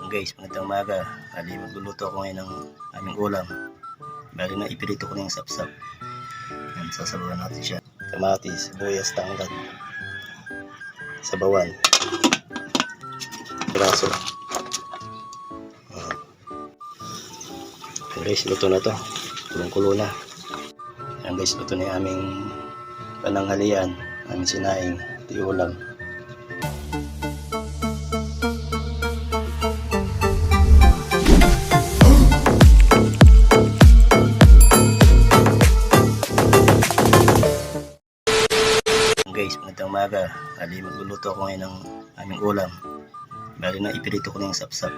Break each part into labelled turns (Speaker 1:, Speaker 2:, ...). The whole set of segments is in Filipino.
Speaker 1: Guys, magandang umaga. Magluluto ako ngayon ng aming ulam. Bali na ipirito ko na yung sapsap. Yan, sasabawan natin siya. Kamatis, sibuyas, tanglad, sabawan, braso. Guys, luto na to. Kulong-kulo na. Yan guys, luto na yung aming pananghalian, aming sinaing, ito yung ulam. Guys, magandang umaga. Magluluto ako ngayon ng aming ulam. Bali na ipirito ko na yung sapsap.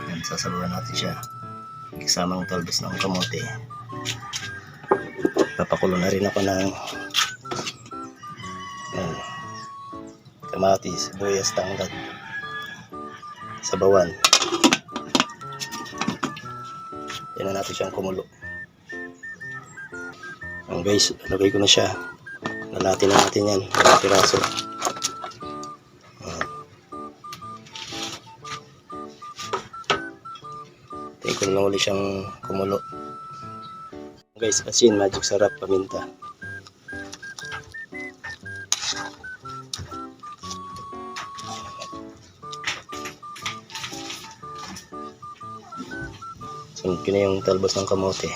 Speaker 1: Yan, sasabawan natin siya. Kasamang talbos ng kamote. Papakulo na rin ako ng kamatis, sibuyas, tanglad, sabawan. Yan na natin siyang kumulo. Guys, lagay ko na siya. Lalati na natin yan, mga piraso. Tayo ko na ulit siyang kumulo. Guys, asin, magic sarap, paminta. Sunod ko na yung talbos ng kamote.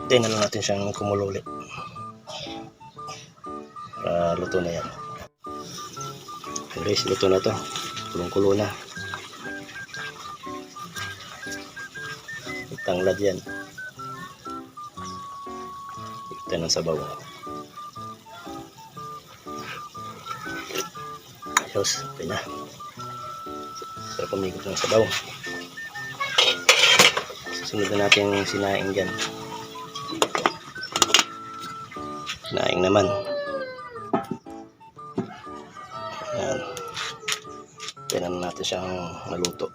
Speaker 1: Then na lang natin siyang kumulo ulit para luto na yan. Guys, luto na to. Kulong-kulo na. Tanglad yan. Ito ng sabaw. Ayos, okay na. Sarap pumikot ng sabaw. Susunod na natin yung sinaing dyan. Sinaing naman. Ayan. Kailan natin siyang maluto.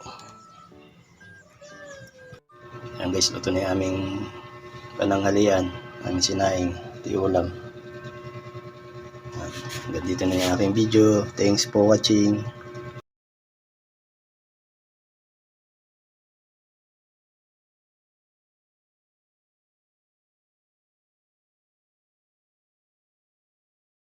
Speaker 1: Ayan guys, luto na yung aming pananghalian, aming sinaing, ito yung ulam. Hanggang dito na yung aking video. Thanks for watching.